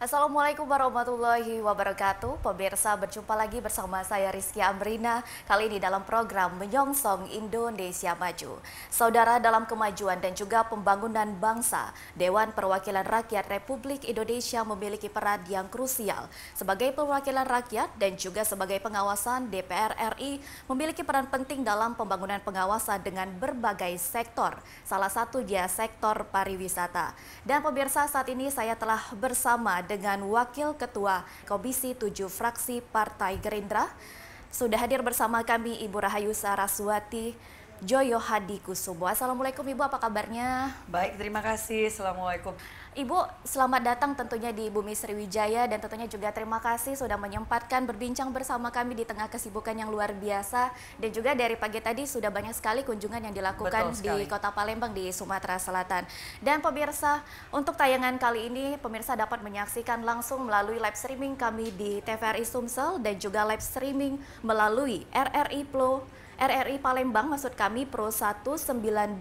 Assalamualaikum warahmatullahi wabarakatuh. Pemirsa, berjumpa lagi bersama saya Rizky Amrina. Kali ini dalam program Menyongsong Indonesia Maju. Saudara, dalam kemajuan dan juga pembangunan bangsa, Dewan Perwakilan Rakyat Republik Indonesia memiliki peran yang krusial. Sebagai perwakilan rakyat dan juga sebagai pengawasan, DPR RI memiliki peran penting dalam pembangunan pengawasan dengan berbagai sektor. Salah satunya sektor pariwisata. Dan pemirsa, saat ini saya telah bersama dengan Wakil Ketua Komisi 7 Fraksi Partai Gerindra. Sudah hadir bersama kami Ibu Rahayu Saraswati Joyo Hadi Kusumo. Assalamualaikum Ibu, apa kabarnya? Baik, terima kasih. Assalamualaikum. Ibu, selamat datang tentunya di Bumi Sriwijaya dan tentunya juga terima kasih sudah menyempatkan berbincang bersama kami di tengah kesibukan yang luar biasa. Dan juga dari pagi tadi sudah banyak sekali kunjungan yang dilakukan di Kota Palembang di Sumatera Selatan. Dan pemirsa, untuk tayangan kali ini pemirsa dapat menyaksikan langsung melalui live streaming kami di TVRI Sumsel dan juga live streaming melalui RRI Palembang, maksud kami Pro 192,4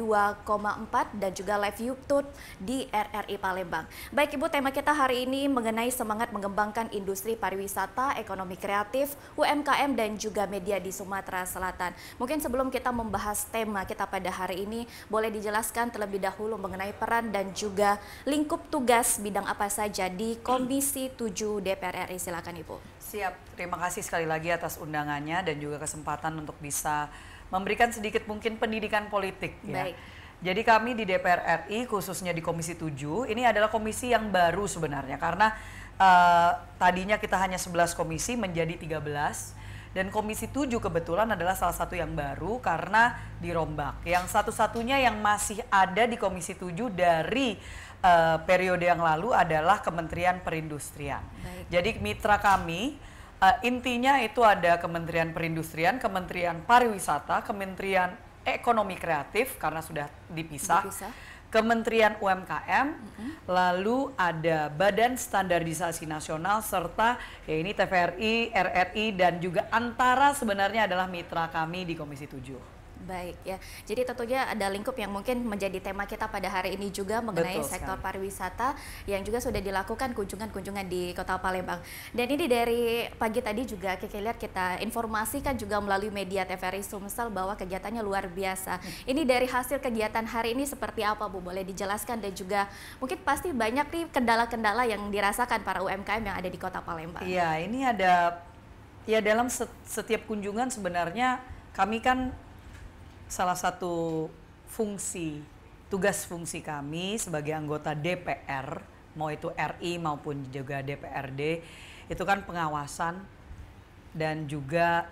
dan juga live YouTube di RRI Palembang. Baik Ibu, tema kita hari ini mengenai semangat mengembangkan industri pariwisata, ekonomi kreatif, UMKM dan juga media di Sumatera Selatan. Mungkin sebelum kita membahas tema kita pada hari ini, boleh dijelaskan terlebih dahulu mengenai peran dan juga lingkup tugas bidang apa saja di Komisi 7 DPR RI. Silakan Ibu. Siap, terima kasih sekali lagi atas undangannya dan juga kesempatan untuk bisa memberikan sedikit mungkin pendidikan politik. Baik. Ya. Jadi kami di DPR RI khususnya di Komisi 7 ini adalah komisi yang baru sebenarnya karena tadinya kita hanya 11 komisi menjadi 13 dan Komisi 7 kebetulan adalah salah satu yang baru karena dirombak. Yang satu-satunya yang masih ada di Komisi 7 dari periode yang lalu adalah Kementerian Perindustrian. Baik. Jadi mitra kami intinya itu ada Kementerian Perindustrian, Kementerian Pariwisata, Kementerian Ekonomi Kreatif karena sudah dipisah. Kementerian UMKM, lalu ada Badan Standarisasi Nasional serta ya ini TVRI, RRI dan juga Antara sebenarnya adalah mitra kami di Komisi 7. Baik ya, jadi tentunya ada lingkup yang mungkin menjadi tema kita pada hari ini juga mengenai sektor pariwisata yang juga sudah dilakukan kunjungan-kunjungan di Kota Palembang. Dan ini dari pagi tadi juga kita lihat, kita informasikan juga melalui media TVRI Sumsel bahwa kegiatannya luar biasa. Ini dari hasil kegiatan hari ini seperti apa Bu? Boleh dijelaskan dan juga mungkin pasti banyak nih kendala-kendala yang dirasakan para UMKM yang ada di Kota Palembang. Iya, ini ada ya dalam setiap kunjungan sebenarnya kami kan salah satu tugas fungsi kami sebagai anggota DPR, mau itu RI maupun juga DPRD, itu kan pengawasan dan juga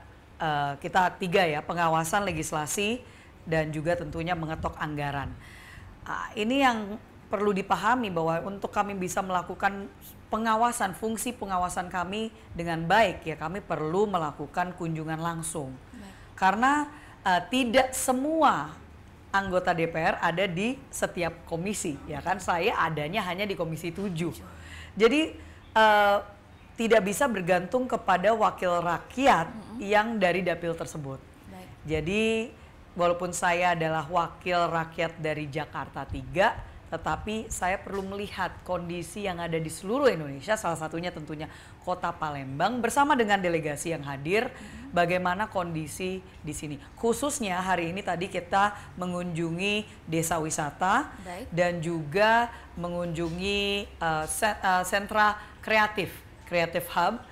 kita tiga ya, pengawasan, legislasi, dan juga tentunya mengetok anggaran. Ini yang perlu dipahami bahwa untuk kami bisa melakukan pengawasan, fungsi pengawasan kami dengan baik ya kami perlu melakukan kunjungan langsung. Karena tidak semua anggota DPR ada di setiap komisi, ya kan? Saya adanya hanya di Komisi 7. Jadi tidak bisa bergantung kepada wakil rakyat yang dari dapil tersebut. Baik. Jadi walaupun saya adalah wakil rakyat dari Jakarta 3, tetapi saya perlu melihat kondisi yang ada di seluruh Indonesia, salah satunya tentunya Kota Palembang bersama dengan delegasi yang hadir, bagaimana kondisi di sini. Khususnya hari ini tadi kita mengunjungi desa wisata. Baik. Dan juga mengunjungi sentra kreatif hub,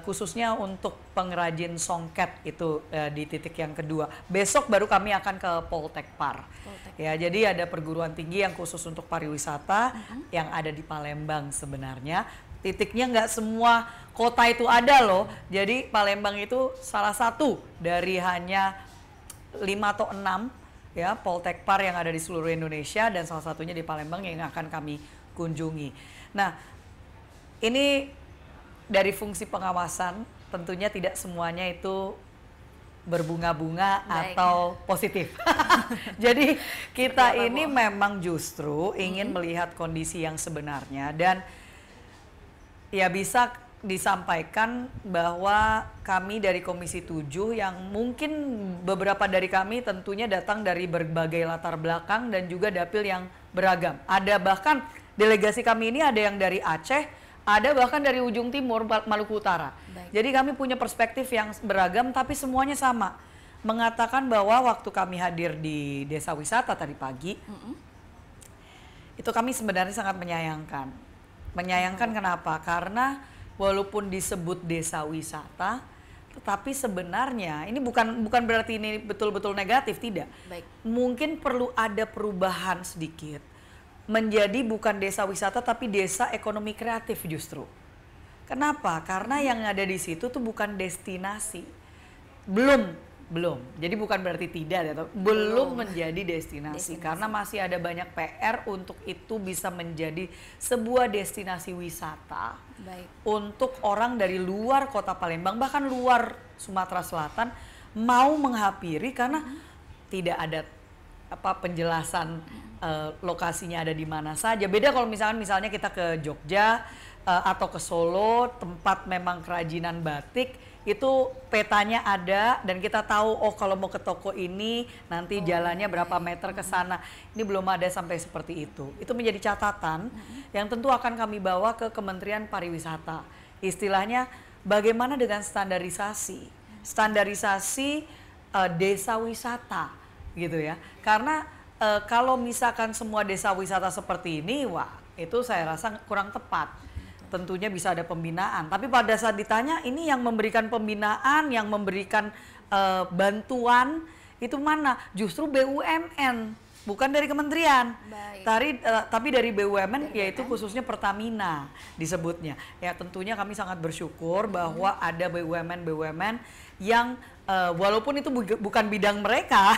khususnya untuk pengrajin songket itu di titik yang kedua. Besok baru kami akan ke Poltekpar. Ya, jadi ada perguruan tinggi yang khusus untuk pariwisata yang ada di Palembang sebenarnya. Titiknya nggak semua kota itu ada loh. Jadi Palembang itu salah satu dari hanya 5 atau 6 ya Poltekpar yang ada di seluruh Indonesia dan salah satunya di Palembang yang akan kami kunjungi. Nah, ini dari fungsi pengawasan tentunya tidak semuanya itu berbunga-bunga atau positif. Jadi kita ini memang justru ingin melihat kondisi yang sebenarnya dan ya bisa disampaikan bahwa kami dari Komisi 7 yang mungkin beberapa dari kami tentunya datang dari berbagai latar belakang dan juga dapil yang beragam. Ada bahkan delegasi kami ini ada yang dari Aceh, ada bahkan dari ujung timur Maluku Utara. Baik. Jadi kami punya perspektif yang beragam tapi semuanya sama. Mengatakan bahwa waktu kami hadir di desa wisata tadi pagi, itu kami sebenarnya sangat menyayangkan. Menyayangkan kenapa? Karena walaupun disebut desa wisata, tetapi sebenarnya ini bukan berarti ini betul-betul negatif, tidak. Baik. Mungkin perlu ada perubahan sedikit. Menjadi bukan desa wisata tapi desa ekonomi kreatif justru. Kenapa? Karena yang ada di situ tuh bukan destinasi. Belum. Jadi bukan berarti tidak ya, belum menjadi destinasi karena masih ada banyak PR untuk itu bisa menjadi sebuah destinasi wisata. Baik. Untuk orang dari luar Kota Palembang bahkan luar Sumatera Selatan mau menghampiri karena tidak ada penjelasan lokasinya ada di mana saja. Beda kalau misalnya kita ke Jogja atau ke Solo, tempat memang kerajinan batik, itu petanya ada dan kita tahu kalau mau ke toko ini nanti jalannya berapa meter ke sana. Ini belum ada sampai seperti itu. Itu menjadi catatan yang tentu akan kami bawa ke Kementerian Pariwisata. Istilahnya bagaimana dengan standarisasi desa wisata gitu ya. Karena kalau misalkan semua desa wisata seperti ini, wah itu saya rasa kurang tepat. Tentunya bisa ada pembinaan, tapi pada saat ditanya ini yang memberikan pembinaan, yang memberikan bantuan itu mana? Justru BUMN, bukan dari kementerian. Tapi dari BUMN yaitu khususnya Pertamina disebutnya. Ya tentunya kami sangat bersyukur bahwa ada BUMN yang walaupun itu bukan bidang mereka,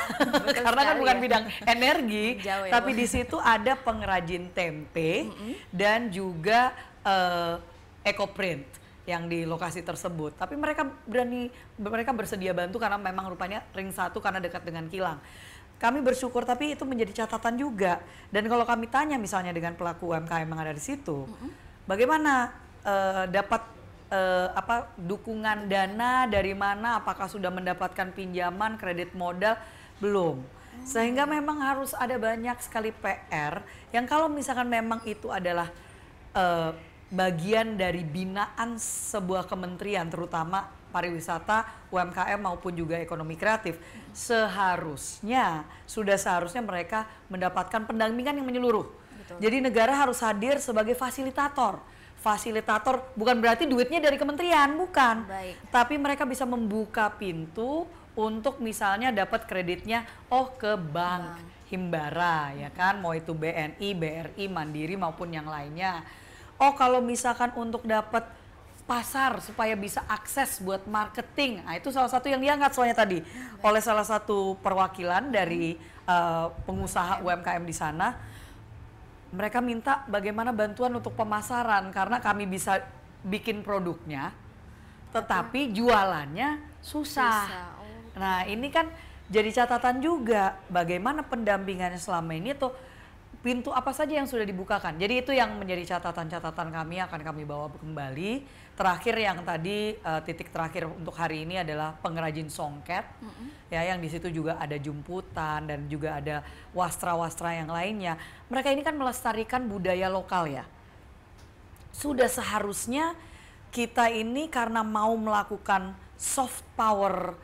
karena kan bukan bidang energi, tapi di situ ada pengrajin tempe dan juga EcoPrint yang di lokasi tersebut. Tapi mereka bersedia bantu karena memang rupanya ring 1 karena dekat dengan kilang. Kami bersyukur tapi itu menjadi catatan juga. Dan kalau kami tanya misalnya dengan pelaku UMKM yang ada di situ, bagaimana dapat dukungan dana dari mana? Apakah sudah mendapatkan pinjaman, kredit modal? Belum. Sehingga memang harus ada banyak sekali PR yang kalau misalkan memang itu adalah bagian dari binaan sebuah kementerian, terutama pariwisata, UMKM maupun juga ekonomi kreatif, seharusnya mereka mendapatkan pendampingan yang menyeluruh. Betul. Jadi negara harus hadir sebagai fasilitator. Fasilitator bukan berarti duitnya dari kementerian, bukan. Baik. Tapi mereka bisa membuka pintu untuk misalnya dapat kreditnya ke bank. Himbara ya kan, mau itu BNI, BRI, Mandiri maupun yang lainnya. Kalau misalkan untuk dapat pasar supaya bisa akses buat marketing, nah itu salah satu yang diangkat soalnya tadi oleh salah satu perwakilan dari pengusaha UMKM di sana. Mereka minta bagaimana bantuan untuk pemasaran karena kami bisa bikin produknya, tetapi jualannya susah. Nah ini kan jadi catatan juga bagaimana pendampingannya selama ini tuh pintu apa saja yang sudah dibukakan. Jadi itu yang menjadi catatan-catatan kami akan kami bawa kembali. Terakhir yang tadi titik terakhir untuk hari ini adalah pengrajin songket. Ya yang di situ juga ada jumputan dan juga ada wastra-wastra yang lainnya. Mereka ini kan melestarikan budaya lokal ya. Sudah seharusnya kita ini karena mau melakukan soft power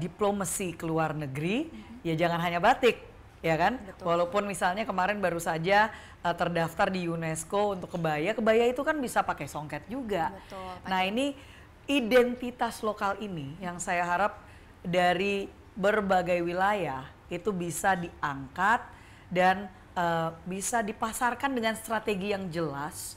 diplomasi ke luar negeri, ya jangan hanya batik. Ya kan, betul. Walaupun misalnya kemarin baru saja terdaftar di UNESCO untuk kebaya itu kan bisa pakai songket juga. Betul, nah ini identitas lokal ini yang saya harap dari berbagai wilayah itu bisa diangkat dan bisa dipasarkan dengan strategi yang jelas,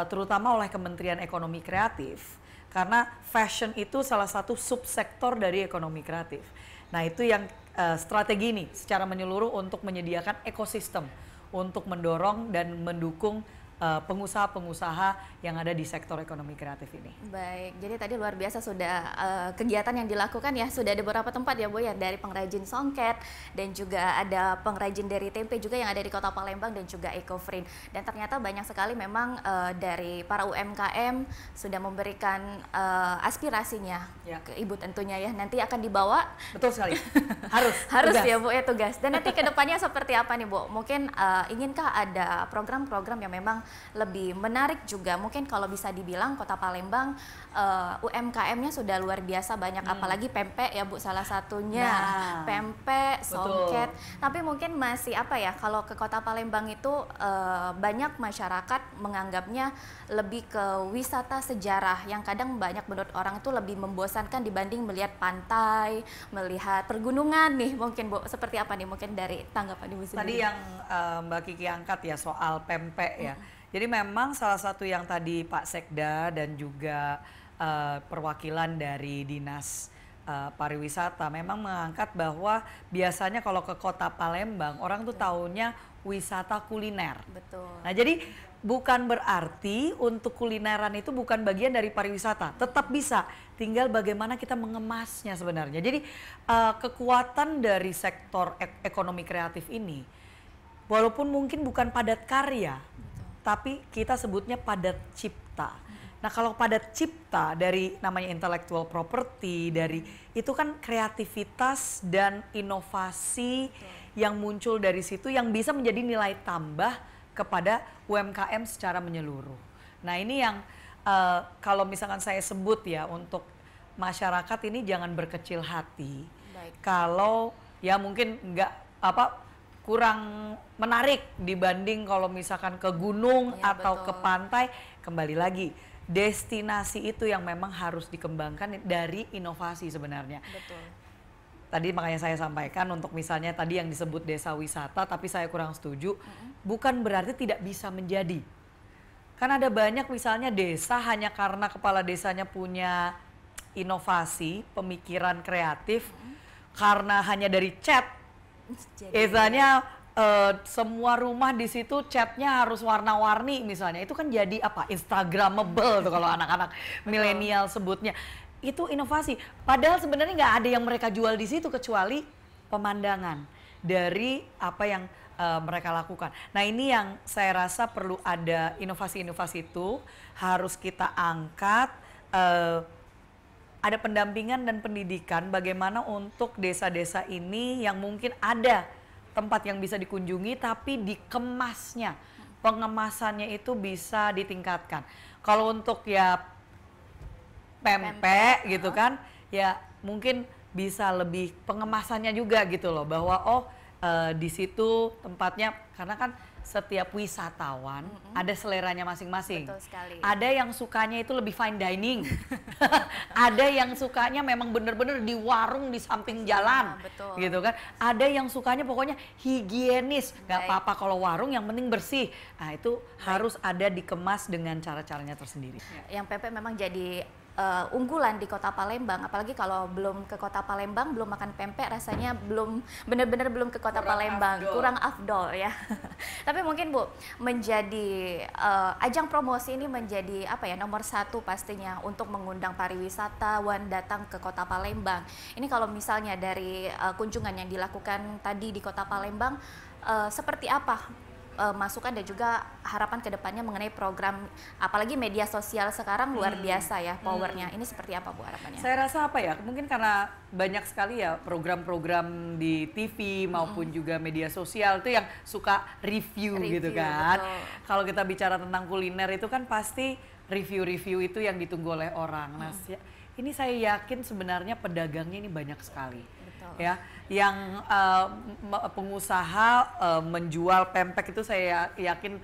terutama oleh Kementerian Ekonomi Kreatif. Karena fashion itu salah satu subsektor dari ekonomi kreatif. Nah itu yang strategi ini secara menyeluruh untuk menyediakan ekosistem untuk mendorong dan mendukung pengusaha-pengusaha yang ada di sektor ekonomi kreatif ini. Baik, jadi tadi luar biasa sudah kegiatan yang dilakukan ya, sudah ada beberapa tempat ya Bu ya, dari pengrajin songket dan juga ada pengrajin dari tempe juga yang ada di Kota Palembang dan juga EcoPrint. Dan ternyata banyak sekali memang dari para UMKM sudah memberikan aspirasinya ke Ibu tentunya ya, nanti akan dibawa. Betul sekali, harus ya Bu ya tugas. Dan nanti kedepannya seperti apa nih Bu? Mungkin inginkah ada program-program yang memang lebih menarik juga. Mungkin kalau bisa dibilang Kota Palembang UMKM-nya sudah luar biasa banyak, apalagi pempek ya Bu salah satunya. Nah, Pempek, betul. songket. Tapi mungkin masih apa ya, kalau ke Kota Palembang itu banyak masyarakat menganggapnya lebih ke wisata sejarah yang kadang banyak menurut orang itu lebih membosankan dibanding melihat pantai, melihat pergunungan nih mungkin Bu. Seperti apa nih mungkin dari tanggapan Ibu sendiri? Tadi yang Mbak Kiki angkat ya soal pempek ya. Jadi memang salah satu yang tadi Pak Sekda dan juga perwakilan dari Dinas Pariwisata memang mengangkat bahwa biasanya kalau ke Kota Palembang orang tuh taunya wisata kuliner. Betul. Nah, jadi bukan berarti untuk kulineran itu bukan bagian dari pariwisata, tetap bisa. Tinggal bagaimana kita mengemasnya sebenarnya. Jadi kekuatan dari sektor ekonomi kreatif ini, walaupun mungkin bukan padat karya, tapi kita sebutnya padat cipta. Nah, kalau padat cipta dari namanya intellectual property, dari itu kan kreativitas dan inovasi yang muncul dari situ yang bisa menjadi nilai tambah kepada UMKM secara menyeluruh. Nah, ini yang kalau misalkan saya sebut ya, untuk masyarakat ini jangan berkecil hati. Baik. Kalau ya mungkin nggak kurang menarik dibanding kalau misalkan ke gunung Ya, atau ke betul. pantai, kembali lagi destinasi itu yang memang harus dikembangkan dari inovasi sebenarnya. Betul. Tadi makanya saya sampaikan untuk misalnya tadi yang disebut desa wisata, tapi saya kurang setuju, bukan berarti tidak bisa menjadi. Kan ada banyak misalnya desa hanya karena kepala desanya punya inovasi, pemikiran kreatif, karena hanya dari chat, misalnya semua rumah di situ catnya harus warna-warni misalnya, itu kan jadi apa? Instagramable tuh kalau anak-anak milenial sebutnya. Itu inovasi. Padahal sebenarnya nggak ada yang mereka jual di situ kecuali pemandangan dari apa yang mereka lakukan. Nah, ini yang saya rasa perlu ada inovasi-inovasi itu harus kita angkat. Ada pendampingan dan pendidikan bagaimana untuk desa-desa ini yang mungkin ada tempat yang bisa dikunjungi tapi dikemasnya, pengemasannya itu bisa ditingkatkan. Kalau untuk ya pempek gitu kan, ya mungkin bisa lebih pengemasannya juga gitu loh, bahwa di situ tempatnya, karena kan setiap wisatawan ada seleranya masing-masing. Betul sekali. Ada yang sukanya itu lebih fine dining, ada yang sukanya memang bener-bener di warung di samping jalan, betul. gitu kan. Ada yang sukanya pokoknya higienis, nggak Baik. apa-apa kalau warung yang penting bersih. Nah, itu harus ada dikemas dengan cara-caranya tersendiri. Yang pempek memang jadi unggulan di Kota Palembang, apalagi kalau belum ke Kota Palembang, belum makan pempek, rasanya belum benar-benar belum ke Kota Kurang Palembang, afdol. kurang afdol ya. Tapi mungkin Bu, menjadi ajang promosi ini menjadi apa ya, nomor satu pastinya untuk mengundang pariwisatawan datang ke Kota Palembang. Ini kalau misalnya dari kunjungan yang dilakukan tadi di Kota Palembang, seperti apa masukan dan juga harapan ke depannya mengenai program, apalagi media sosial sekarang luar biasa ya powernya. Ini seperti apa Bu harapannya? Saya rasa apa ya, mungkin karena banyak sekali ya program-program di TV maupun juga media sosial itu yang suka review gitu kan. Betul. Kalau kita bicara tentang kuliner itu kan pasti review-review itu yang ditunggu oleh orang. Nah, ini saya yakin sebenarnya pedagangnya ini banyak sekali. Betul. Ya, yang pengusaha menjual pempek itu saya yakin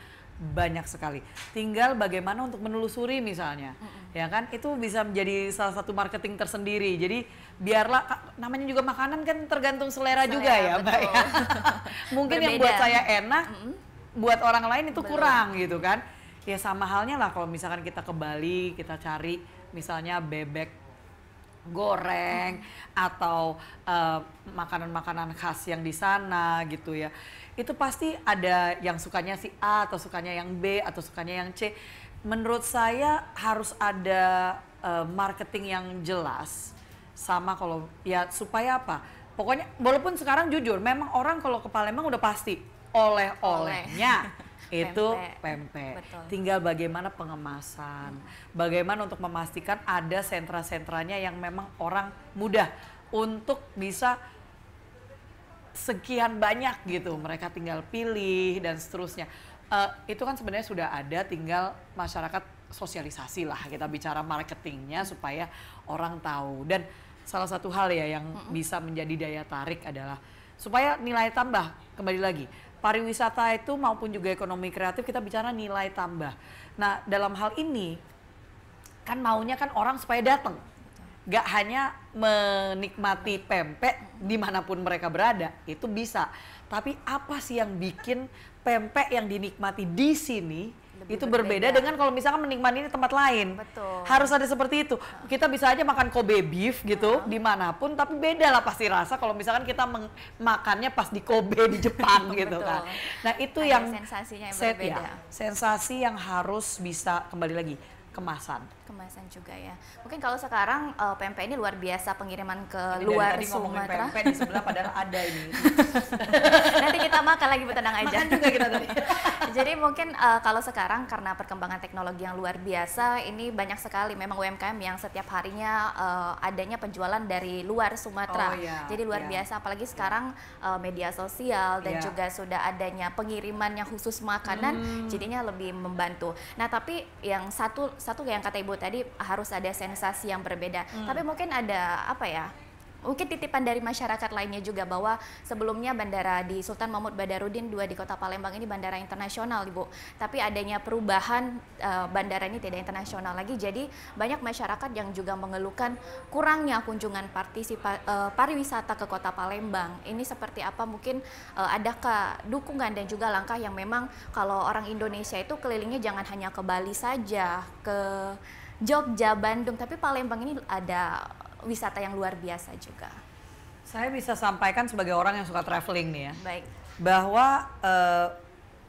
banyak sekali. Tinggal bagaimana untuk menelusuri misalnya, ya kan, itu bisa menjadi salah satu marketing tersendiri. Jadi biarlah, namanya juga makanan kan tergantung selera juga ya, Mbak ya. Mungkin yang buat Berbeda. saya enak, buat orang lain itu Belum. kurang gitu kan. Ya sama halnya lah kalau misalkan kita ke Bali, kita cari misalnya bebek goreng atau makanan-makanan khas yang di sana gitu ya. Itu pasti ada yang sukanya si A atau sukanya yang B atau sukanya yang C. Menurut saya harus ada marketing yang jelas, sama kalau ya supaya apa? Pokoknya walaupun sekarang jujur memang orang kalau ke Palembang udah pasti oleh-olehnya itu pempek. Betul. Tinggal bagaimana pengemasan, bagaimana untuk memastikan ada sentra-sentranya yang memang orang mudah untuk bisa sekian banyak gitu, mereka tinggal pilih dan seterusnya. Itu kan sebenarnya sudah ada, tinggal masyarakat sosialisasi lah, kita bicara marketingnya supaya orang tahu. Dan salah satu hal ya yang bisa menjadi daya tarik adalah supaya nilai tambah, kembali lagi, pariwisata itu maupun juga ekonomi kreatif kita bicara nilai tambah. Nah dalam hal ini kan maunya kan orang supaya datang, gak hanya menikmati pempek dimanapun mereka berada, itu bisa. Tapi apa sih yang bikin pempek yang dinikmati di sini itu berbeda dengan kalau misalkan menikmati di tempat lain. Betul. Harus ada seperti itu. Kita bisa aja makan Kobe beef gitu dimanapun, tapi beda lah pasti rasa kalau misalkan kita makannya pas di Kobe di Jepang gitu kan. Nah itu ada yang sensasinya yang set berbeda. ya, sensasi yang harus bisa kembali lagi kemasan. Kemasan juga ya. Mungkin kalau sekarang pempek ini luar biasa pengiriman ke Ini luar dari tadi ngomongin Sumatera. pempek di sebelah padahal ada ini. Nanti kita makan lagi, Bu, tenang aja. Makan juga kita tadi. Jadi mungkin kalau sekarang karena perkembangan teknologi yang luar biasa, ini banyak sekali memang UMKM yang setiap harinya adanya penjualan dari luar Sumatera. Oh, iya, Jadi luar iya. biasa, apalagi sekarang media sosial dan Iya. juga sudah adanya pengiriman yang khusus makanan, jadinya lebih membantu. Nah tapi yang satu yang kata Ibu tadi harus ada sensasi yang berbeda. Tapi mungkin ada apa ya? Mungkin titipan dari masyarakat lainnya juga bahwa sebelumnya bandara di Sultan Mahmud Badarudin II di Kota Palembang ini bandara internasional, Ibu. Tapi adanya perubahan bandara ini tidak internasional lagi. Jadi banyak masyarakat yang juga mengeluhkan kurangnya kunjungan pariwisata ke Kota Palembang. Ini seperti apa? Mungkin adakah dukungan dan juga langkah yang memang kalau orang Indonesia itu kelilingnya jangan hanya ke Bali saja, ke Jogja, Bandung, tapi Palembang ini ada wisata yang luar biasa juga. Saya bisa sampaikan sebagai orang yang suka traveling nih ya, Baik. bahwa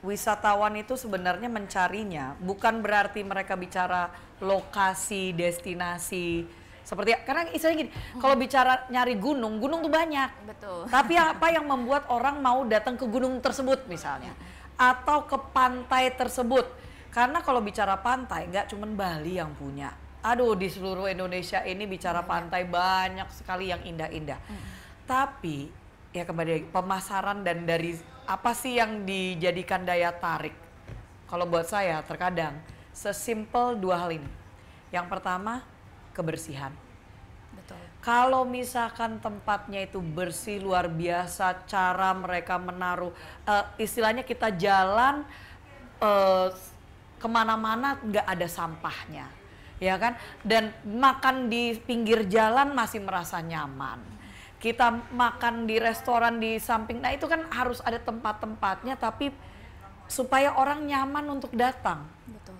wisatawan itu sebenarnya mencarinya bukan berarti mereka bicara lokasi, destinasi, seperti karena istilahnya gini, kalau bicara nyari gunung tuh banyak. Betul. Tapi apa yang membuat orang mau datang ke gunung tersebut misalnya, atau ke pantai tersebut? Karena kalau bicara pantai, nggak cuma Bali yang punya. Aduh, di seluruh Indonesia ini bicara pantai banyak sekali yang indah-indah. Tapi ya kembali lagi, pemasaran dan dari apa sih yang dijadikan daya tarik? Kalau buat saya terkadang sesimpel dua hal ini. Yang pertama, kebersihan. Betul. Kalau misalkan tempatnya itu bersih luar biasa, cara mereka menaruh, istilahnya kita jalan kemana-mana nggak ada sampahnya, ya kan? Dan makan di pinggir jalan masih merasa nyaman. Kita makan di restoran di samping, nah itu kan harus ada tempat-tempatnya, tapi supaya orang nyaman untuk datang. Betul.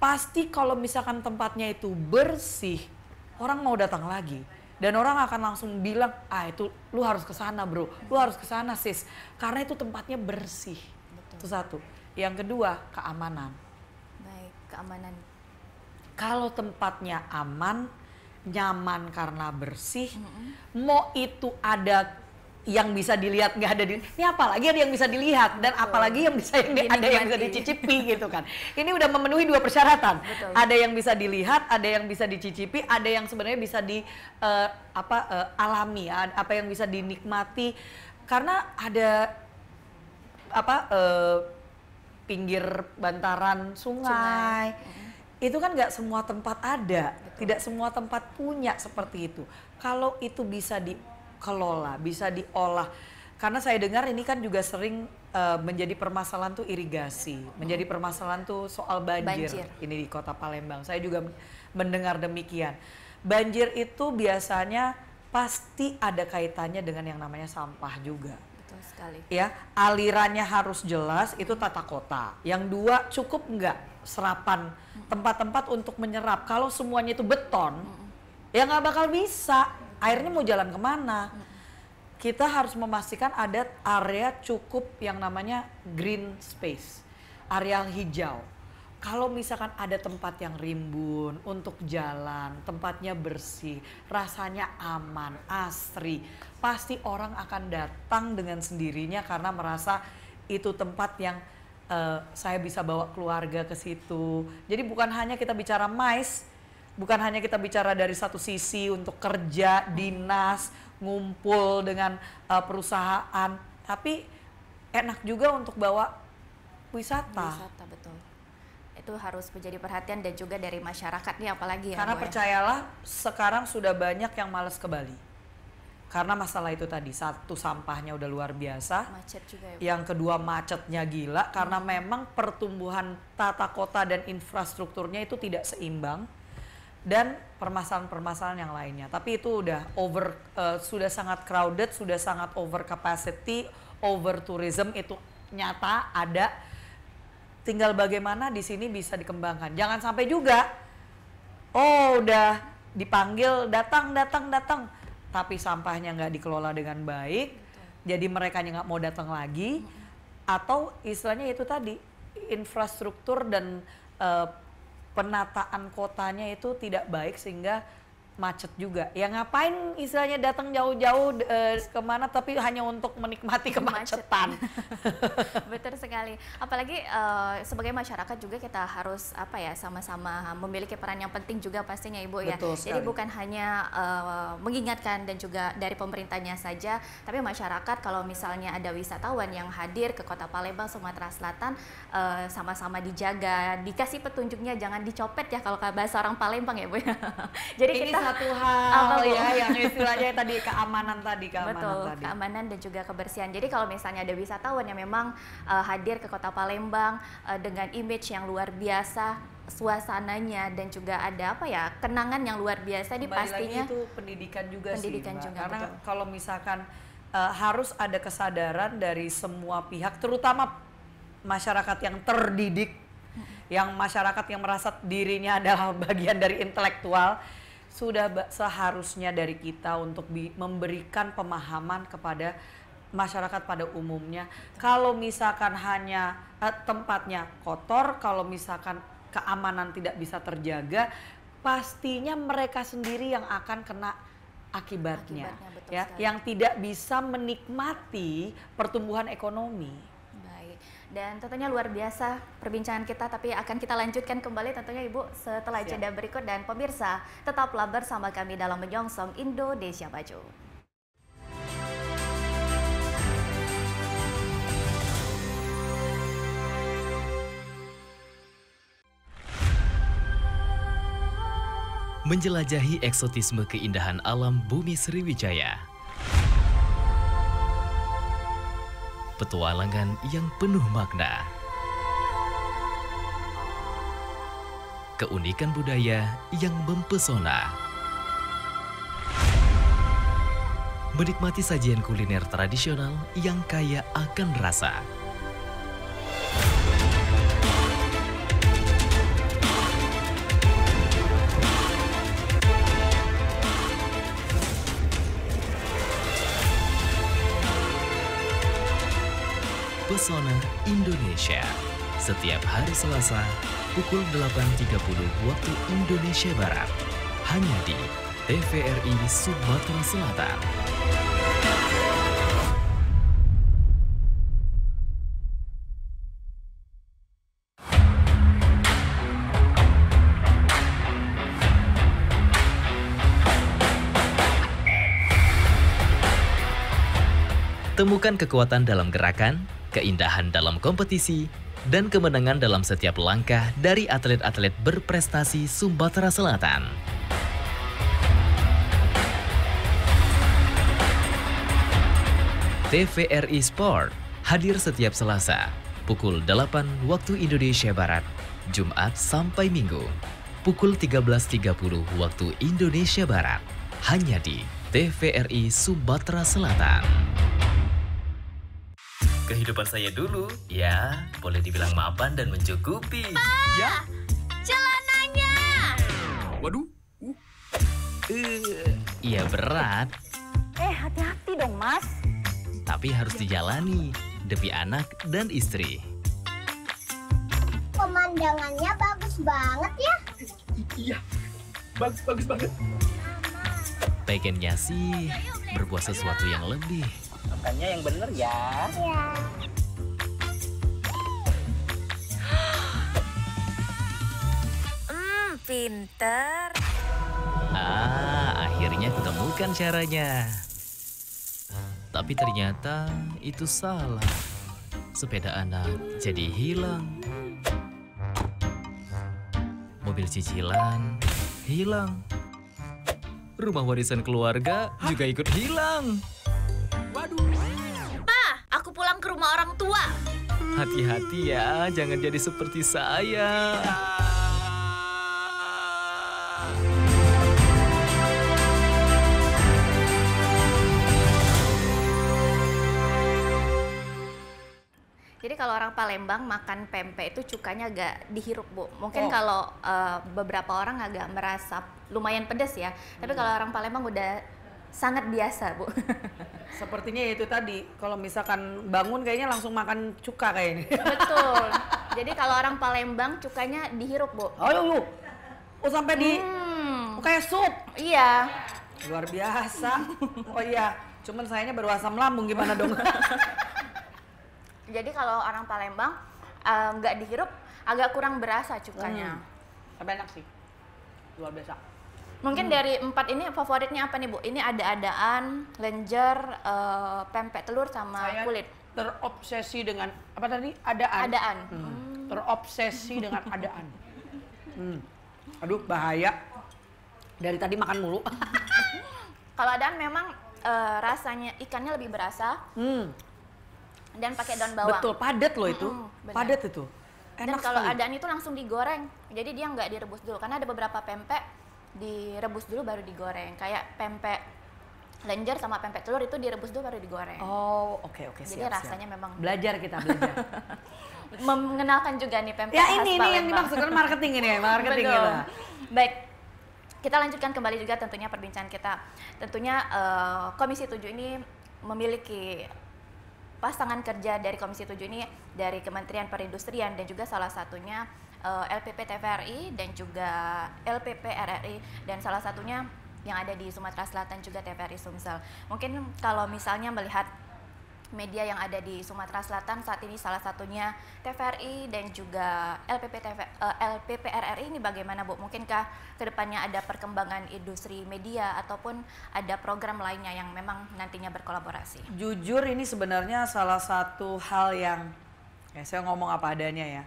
Pasti kalau misalkan tempatnya itu bersih, orang mau datang lagi. Dan orang akan langsung bilang, itu lu harus ke sana bro, lu harus ke sana sis. Karena itu tempatnya bersih. Betul. Itu satu. Yang kedua, keamanan. Baik, keamanan. Kalau tempatnya aman, nyaman karena bersih, mau itu ada yang bisa dilihat nggak ada ini apalagi ada yang bisa dilihat dan apalagi yang bisa ada yang bisa dicicipi gitu kan. Ini udah memenuhi dua persyaratan. Betul. Ada yang bisa dilihat, ada yang bisa dicicipi, ada yang sebenarnya bisa alami, apa yang bisa dinikmati karena ada pinggir bantaran sungai. Itu kan nggak semua tempat ada. Betul. Tidak semua tempat punya seperti itu. Kalau itu bisa dikelola, bisa diolah. Karena saya dengar ini kan juga sering menjadi permasalahan tuh irigasi, menjadi permasalahan tuh soal banjir. Ini di Kota Palembang. Saya juga mendengar demikian. Banjir itu biasanya pasti ada kaitannya dengan yang namanya sampah juga. Betul sekali. Ya, alirannya harus jelas, itu tata kota. Yang dua, cukup nggak serapan tempat-tempat untuk menyerap. Kalau semuanya itu beton, ya nggak bakal bisa. Airnya mau jalan kemana? Kita harus memastikan ada area cukup yang namanya green space, area hijau. Kalau misalkan ada tempat yang rimbun untuk jalan, tempatnya bersih, rasanya aman, asri, pasti orang akan datang dengan sendirinya karena merasa itu tempat yang saya bisa bawa keluarga ke situ. Jadi bukan hanya kita bicara MICE, bukan hanya kita bicara dari satu sisi untuk kerja, dinas, ngumpul dengan perusahaan, tapi enak juga untuk bawa wisata. Wisata, betul. Itu harus menjadi perhatian dan juga dari masyarakat nih apalagi ya. Karena Bu, ya? percayalah sekarang sudah banyak yang malas ke Bali. Karena masalah itu tadi, satu sampahnya udah luar biasa. Macet juga ya. Bu. Yang kedua macetnya gila karena memang pertumbuhan tata kota dan infrastrukturnya itu tidak seimbang. Dan permasalahan-permasalahan yang lainnya. Tapi itu udah sudah sangat crowded, sudah sangat over capacity, over tourism, itu nyata ada. Tinggal bagaimana di sini bisa dikembangkan. Jangan sampai juga, udah dipanggil datang, tapi sampahnya nggak dikelola dengan baik. Betul. Jadi mereka nggak mau datang lagi. Atau istilahnya itu tadi, infrastruktur dan penataan kotanya itu tidak baik sehingga macet juga. Ya ngapain istilahnya datang jauh-jauh kemana tapi hanya untuk menikmati kemacetan. Betul sekali. Apalagi sebagai masyarakat juga kita harus sama-sama memiliki peran yang penting juga pastinya Ibu ya. Betul sekali. Jadi bukan hanya mengingatkan dan juga dari pemerintahnya saja, tapi masyarakat kalau misalnya ada wisatawan yang hadir ke Kota Palembang, Sumatera Selatan, sama-sama dijaga, dikasih petunjuknya, jangan dicopet ya kalau bahasa orang Palembang ya Bu ya. Jadi ini kita satu hal ya yang istilahnya tadi keamanan Betul, tadi. keamanan dan juga kebersihan. Jadi kalau misalnya ada wisatawan yang memang hadir ke Kota Palembang dengan image yang luar biasa, suasananya dan juga ada kenangan yang luar biasa, ini pastinya lagi itu pendidikan juga pendidikan sih, Mbak. juga, Karena betul. kalau misalkan harus ada kesadaran dari semua pihak, terutama masyarakat yang terdidik, yang masyarakat yang merasa dirinya adalah bagian dari intelektual. Sudah seharusnya dari kita untuk memberikan pemahaman kepada masyarakat pada umumnya. Kalau misalkan hanya tempatnya kotor, kalau misalkan keamanan tidak bisa terjaga, pastinya mereka sendiri yang akan kena akibatnya betul ya, sekali. yang tidak bisa menikmati pertumbuhan ekonomi. Dan tentunya luar biasa perbincangan kita, tapi akan kita lanjutkan kembali tentunya Ibu setelah Siap. jeda berikut. Dan pemirsa, tetaplah bersama kami dalam menyongsong Indonesia Maju. Menjelajahi eksotisme keindahan alam bumi Sriwijaya. Petualangan yang penuh makna. Keunikan budaya yang mempesona. Menikmati sajian kuliner tradisional yang kaya akan rasa. Pesona Indonesia, setiap hari Selasa pukul 8.30 waktu Indonesia Barat, hanya di TVRI Sumatera Selatan. Temukan kekuatan dalam gerakan, keindahan dalam kompetisi, dan kemenangan dalam setiap langkah dari atlet-atlet berprestasi Sumatera Selatan. TVRI Sport hadir setiap Selasa, pukul 8 waktu Indonesia Barat, Jumat sampai Minggu, pukul 13.30 waktu Indonesia Barat, hanya di TVRI Sumatera Selatan. Kehidupan saya dulu, ya, boleh dibilang mapan dan mencukupi. Ya. Celananya! Waduh. Iya berat, Hati-hati dong, Mas. tapi harus dijalani demi anak dan istri. Pemandangannya bagus banget ya. Iya, bagus banget. Pengennya sih berbuat sesuatu yang lebih. Makannya yang bener ya. Ya. Pinter. Akhirnya kutemukan caranya. Tapi ternyata itu salah. Sepeda anak jadi hilang. Mobil cicilan hilang. Rumah warisan keluarga juga ikut hilang. Aku pulang ke rumah orang tua. Hati-hati ya, jangan jadi seperti saya. Jadi kalau orang Palembang makan pempek itu cukanya agak dihirup, Bu. Mungkin Oh. kalau beberapa orang agak merasa lumayan pedas ya. Tapi kalau orang Palembang udah sangat biasa, Bu. Sepertinya itu tadi, kalau misalkan bangun kayaknya langsung makan cuka kayak ini. Betul. Jadi kalau orang Palembang cukanya dihirup, Bu. Oh, oh sampai di oh, kayak sup. Iya. Luar biasa. Oh iya, cuman sayangnya baru asam lambung, gimana dong? Jadi kalau orang Palembang nggak dihirup agak kurang berasa cukanya. Tapi enak sih, luar biasa. Mungkin dari 4 ini favoritnya apa nih, Bu? Ini ada-adaan, lenjer, pempek telur sama Saya kulit. terobsesi dengan apa tadi? Adaan. Adaan. Terobsesi dengan adaan. Aduh, bahaya. Dari tadi makan mulu. Kalau adaan memang rasanya ikannya lebih berasa dan pakai daun bawang. Betul, padat loh itu. benar. Padat itu. Dan Enak kalau sekali. adaan itu langsung digoreng. Jadi dia nggak direbus dulu karena ada beberapa pempek direbus dulu baru digoreng. Kayak pempek lenjer sama pempek telur itu direbus dulu baru digoreng. Oh, oke, Jadi siap. rasanya memang Belajar kita, belajar. mengenalkan juga nih pempek Ya khas ini yang Palembang. dimaksudkan marketing ini, marketing Betul. kita. Baik, kita lanjutkan kembali juga tentunya perbincangan kita. Tentunya Komisi 7 ini memiliki pasangan kerja dari Komisi 7 ini dari Kementerian Perindustrian dan juga salah satunya LPP TVRI dan juga LPP RRI dan salah satunya yang ada di Sumatera Selatan juga TVRI Sumsel. Mungkin kalau misalnya melihat media yang ada di Sumatera Selatan saat ini salah satunya TVRI dan juga LPP RRI ini bagaimana, Bu? Mungkinkah kedepannya ada perkembangan industri media ataupun ada program lainnya yang memang nantinya berkolaborasi? Jujur ini sebenarnya salah satu hal yang saya ngomong apa adanya ya.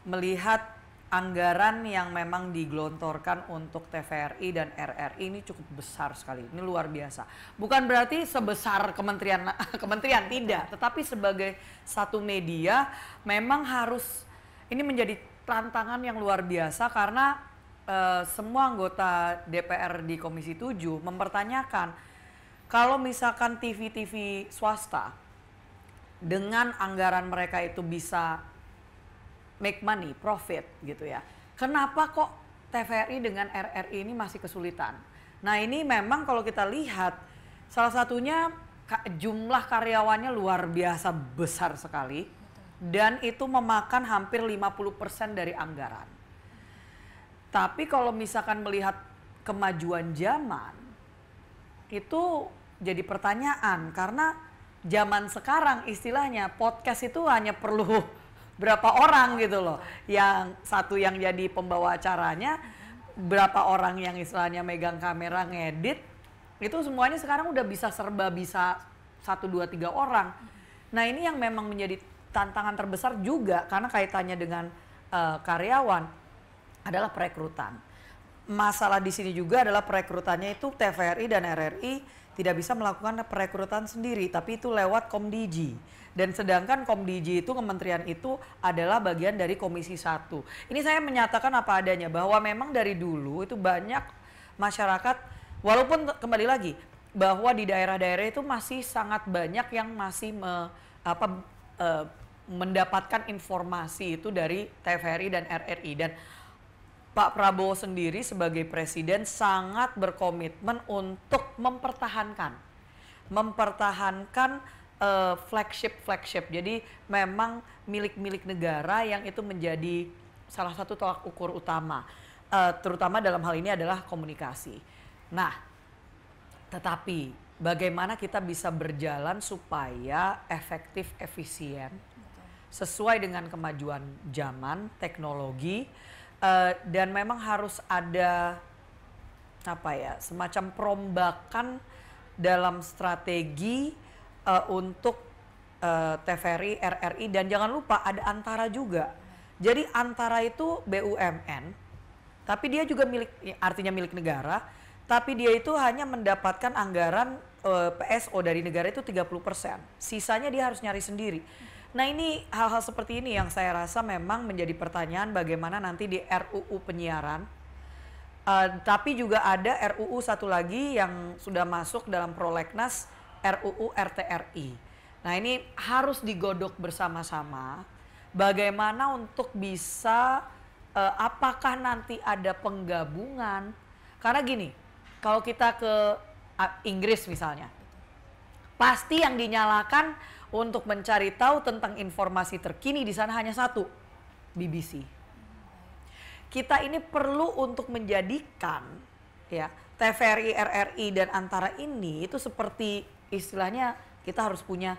Melihat anggaran yang memang digelontorkan untuk TVRI dan RRI ini cukup besar sekali. Ini luar biasa. Bukan berarti sebesar kementerian tidak, tetapi sebagai satu media memang harus ini menjadi tantangan yang luar biasa karena semua anggota DPR di Komisi 7 mempertanyakan kalau misalkan TV-TV swasta dengan anggaran mereka itu bisa make money, profit gitu ya. Kenapa kok TVRI dengan RRI ini masih kesulitan? Nah ini memang kalau kita lihat salah satunya jumlah karyawannya luar biasa besar sekali dan itu memakan hampir 50% dari anggaran. Tapi kalau misalkan melihat kemajuan zaman itu jadi pertanyaan karena zaman sekarang istilahnya podcast itu hanya perlu berapa orang gitu loh, yang satu yang jadi pembawa acaranya, berapa orang yang istilahnya megang kamera ngedit, itu semuanya sekarang udah bisa serba bisa 1, 2, 3 orang. Nah ini yang memang menjadi tantangan terbesar juga karena kaitannya dengan karyawan adalah perekrutan. Masalah di sini juga adalah perekrutannya itu TVRI dan RRI tidak bisa melakukan perekrutan sendiri, tapi itu lewat Komdigi. Dan sedangkan Komdigi itu, kementerian itu adalah bagian dari Komisi 1. Ini saya menyatakan apa adanya, bahwa memang dari dulu itu banyak masyarakat, walaupun kembali lagi, bahwa di daerah-daerah itu masih sangat banyak yang masih mendapatkan informasi itu dari TVRI dan RRI. Dan Pak Prabowo sendiri sebagai presiden sangat berkomitmen untuk mempertahankan flagship. Jadi memang milik negara yang itu menjadi salah satu tolak ukur utama, terutama dalam hal ini adalah komunikasi. Nah, tetapi bagaimana kita bisa berjalan supaya efektif, efisien, sesuai dengan kemajuan zaman, teknologi, dan memang harus ada semacam perombakan dalam strategi untuk TVRI, RRI, dan jangan lupa ada Antara juga. Jadi Antara itu BUMN, tapi dia juga artinya milik negara, tapi dia itu hanya mendapatkan anggaran PSO dari negara itu 30%. Sisanya dia harus nyari sendiri. Nah ini hal-hal seperti ini yang saya rasa memang menjadi pertanyaan bagaimana nanti di RUU penyiaran. Tapi juga ada RUU satu lagi yang sudah masuk dalam prolegnas, RUU RTRI. Nah ini harus digodok bersama-sama bagaimana untuk bisa apakah nanti ada penggabungan. Karena gini, kalau kita ke Inggris misalnya, pasti yang dinyalakan untuk mencari tahu tentang informasi terkini di sana hanya satu, BBC. Kita ini perlu untuk menjadikan ya TVRI, RRI dan Antara ini itu seperti istilahnya kita harus punya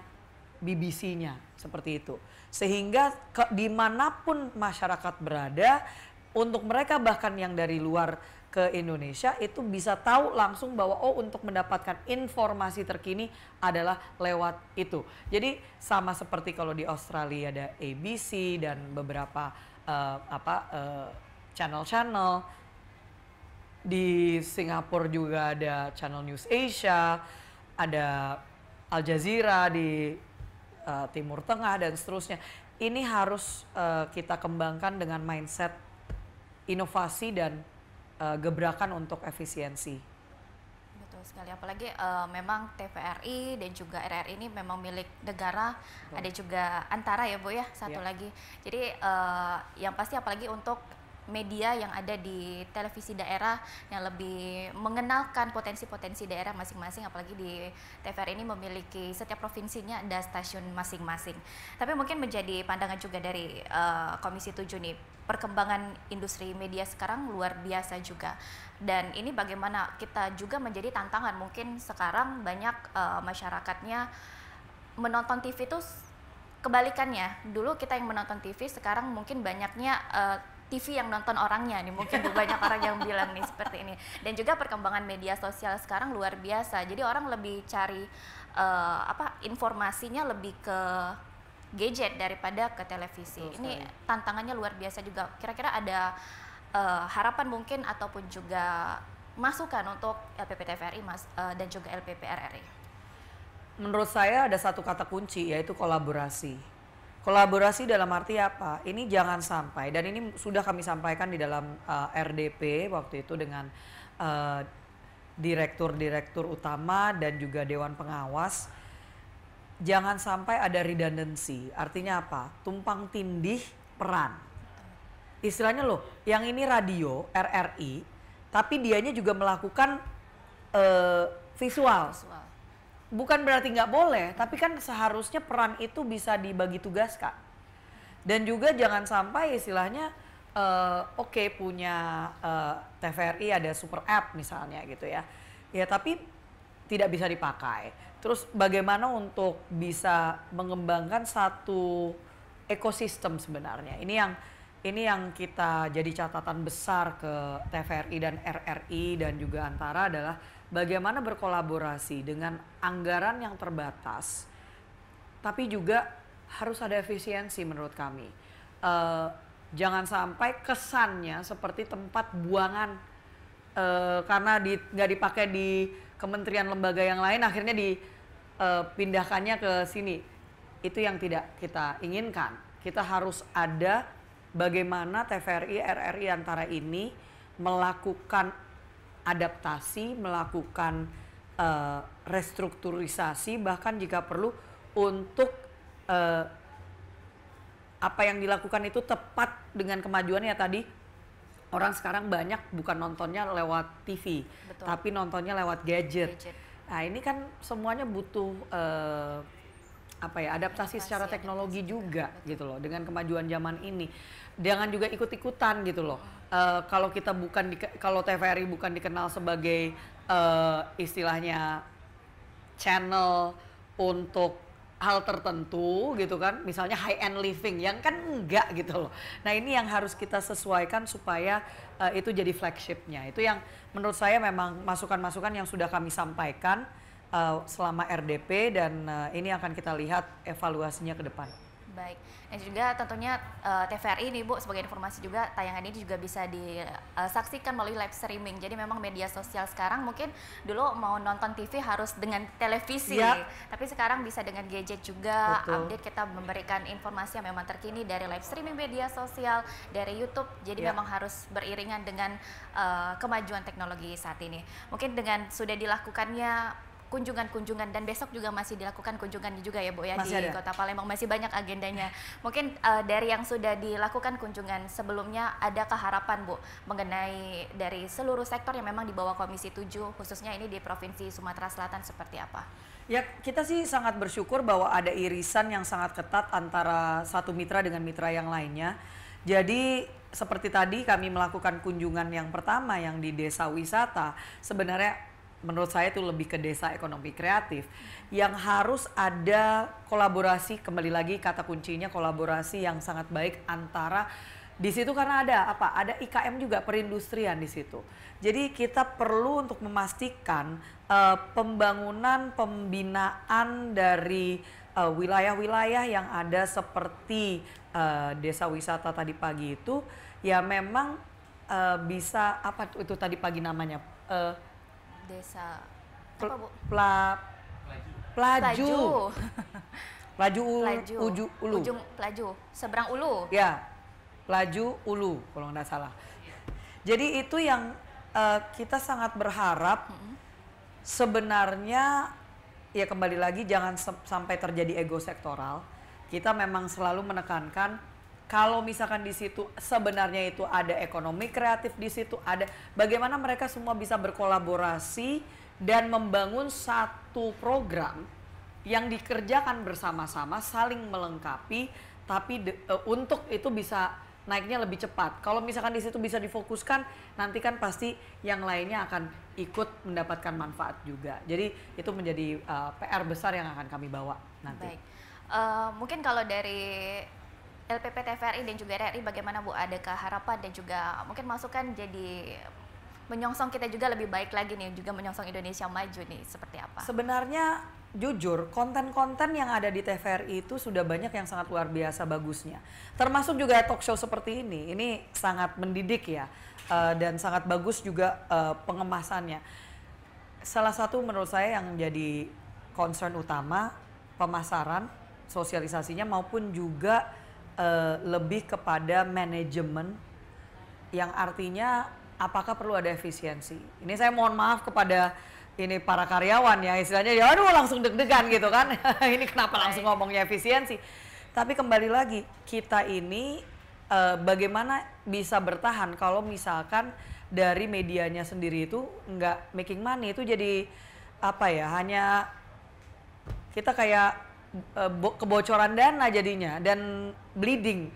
BBC-nya seperti itu. Sehingga dimanapun masyarakat berada, untuk mereka bahkan yang dari luar ke Indonesia itu bisa tahu langsung bahwa untuk mendapatkan informasi terkini adalah lewat itu. Jadi sama seperti kalau di Australia ada ABC dan beberapa channel-channel. Di Singapura juga ada Channel News Asia, ada Al Jazeera di Timur Tengah dan seterusnya. Ini harus kita kembangkan dengan mindset inovasi dan gebrakan untuk efisiensi. Betul sekali, apalagi memang TVRI dan juga RRI ini memang milik negara. Ada juga Antara ya Bu ya, satu lagi. Jadi yang pasti apalagi untuk media yang ada di televisi daerah yang lebih mengenalkan potensi-potensi daerah masing-masing, apalagi di TVRI ini memiliki setiap provinsinya ada stasiun masing-masing. Tapi mungkin menjadi pandangan juga dari Komisi 7 nih, perkembangan industri media sekarang luar biasa juga, dan ini bagaimana kita juga menjadi tantangan. Mungkin sekarang banyak masyarakatnya menonton TV itu kebalikannya, dulu kita yang menonton TV, sekarang mungkin banyaknya TV yang nonton orangnya nih, mungkin banyak orang yang bilang nih seperti ini. Dan juga perkembangan media sosial sekarang luar biasa, jadi orang lebih cari informasinya lebih ke gadget daripada ke televisi. Ini tantangannya luar biasa juga. Kira-kira ada harapan mungkin ataupun juga masukan untuk LPP TVRI dan juga LPP RRI? Menurut saya ada satu kata kunci, yaitu kolaborasi. Kolaborasi dalam arti apa? Ini jangan sampai, dan ini sudah kami sampaikan di dalam RDP waktu itu dengan direktur-direktur utama dan juga Dewan Pengawas. Jangan sampai ada redundancy. Artinya apa? Tumpang tindih peran. Istilahnya loh, yang ini radio RRI, tapi dianya juga melakukan visual. Bukan berarti nggak boleh, tapi kan seharusnya peran itu bisa dibagi tugaskan. Dan juga jangan sampai istilahnya punya TVRI ada super app misalnya gitu ya. Ya tapi tidak bisa dipakai. Terus bagaimana untuk bisa mengembangkan satu ekosistem sebenarnya. Ini yang kita jadi catatan besar ke TVRI dan RRI dan juga Antara adalah bagaimana berkolaborasi dengan anggaran yang terbatas, tapi juga harus ada efisiensi menurut kami. Jangan sampai kesannya seperti tempat buangan karena nggak dipakai di kementerian lembaga yang lain, akhirnya dipindahkannya ke sini. Itu yang tidak kita inginkan. Kita harus ada bagaimana TVRI, RRI Antara ini melakukan adaptasi, melakukan restrukturisasi, bahkan jika perlu untuk apa yang dilakukan itu tepat dengan kemajuannya tadi. Orang sekarang banyak bukan nontonnya lewat TV, betul, tapi nontonnya lewat gadget. Nah ini kan semuanya butuh adaptasi secara teknologi juga, betul, gitu loh, dengan kemajuan zaman ini. Jangan juga ikut-ikutan gitu loh. Kalau kita kalau TVRI bukan dikenal sebagai istilahnya channel untuk hal tertentu gitu kan, misalnya high end living, yang kan enggak gitu loh. Nah ini yang harus kita sesuaikan supaya itu jadi flagshipnya. Itu yang menurut saya memang masukan-masukan yang sudah kami sampaikan selama RDP dan ini akan kita lihat evaluasinya ke depan. Baik, dan juga tentunya TVRI nih Bu, sebagai informasi juga tayangan ini juga bisa disaksikan melalui live streaming. Jadi memang media sosial sekarang mungkin dulu mau nonton TV harus dengan televisi, tapi sekarang bisa dengan gadget juga. Betul. Update kita memberikan informasi yang memang terkini dari live streaming media sosial, dari YouTube. Jadi memang harus beriringan dengan kemajuan teknologi saat ini. Mungkin dengan sudah dilakukannya kunjungan-kunjungan dan besok juga masih dilakukan kunjungannya juga ya Bu ya, masih di ada. Kota Palembang, masih banyak agendanya. Mungkin dari yang sudah dilakukan kunjungan sebelumnya, adakah harapan Bu mengenai dari seluruh sektor yang memang di bawah Komisi 7 khususnya ini di Provinsi Sumatera Selatan seperti apa? Ya, kita sih sangat bersyukur bahwa ada irisan yang sangat ketat antara satu mitra dengan mitra yang lainnya. Jadi seperti tadi kami melakukan kunjungan yang pertama yang di desa wisata, sebenarnya menurut saya itu lebih ke desa ekonomi kreatif yang harus ada kolaborasi, kembali lagi kata kuncinya kolaborasi yang sangat baik antara di situ, karena ada apa? Ada IKM juga, perindustrian di situ. Jadi kita perlu untuk memastikan pembangunan, pembinaan dari wilayah-wilayah yang ada seperti desa wisata tadi pagi itu ya memang bisa apa itu tadi pagi namanya Desa apa Bu? Pelaju. Pelaju Ulu. Ujung Pelaju, seberang Ulu. Ya, Pelaju Ulu kalau nggak salah. Jadi itu yang kita sangat berharap sebenarnya ya kembali lagi jangan sampai terjadi ego sektoral. Kita memang selalu menekankan kalau misalkan di situ sebenarnya itu ada ekonomi kreatif, di situ ada bagaimana mereka semua bisa berkolaborasi dan membangun satu program yang dikerjakan bersama-sama, saling melengkapi, tapi untuk itu bisa naiknya lebih cepat. Kalau misalkan di situ bisa difokuskan, nanti kan pasti yang lainnya akan ikut mendapatkan manfaat juga. Jadi itu menjadi PR besar yang akan kami bawa nanti. Baik, mungkin kalau dari LPP TVRI dan juga RRI bagaimana Bu, adakah harapan dan juga mungkin masukan jadi menyongsong kita juga lebih baik lagi nih, juga menyongsong Indonesia maju nih, seperti apa? Sebenarnya jujur konten-konten yang ada di TVRI itu sudah banyak yang sangat luar biasa bagusnya. Termasuk juga talk show seperti ini sangat mendidik ya, dan sangat bagus juga pengemasannya. Salah satu menurut saya yang jadi concern utama pemasaran, sosialisasinya maupun juga lebih kepada manajemen yang artinya apakah perlu ada efisiensi. Ini saya mohon maaf kepada ini para karyawan ya, istilahnya ya aduh langsung deg-degan gitu kan. Ini kenapa langsung ngomongnya efisiensi. Tapi kembali lagi kita ini bagaimana bisa bertahan kalau misalkan dari medianya sendiri itu nggak making money, itu jadi apa ya, hanya kita kayak kebocoran dana jadinya dan bleeding,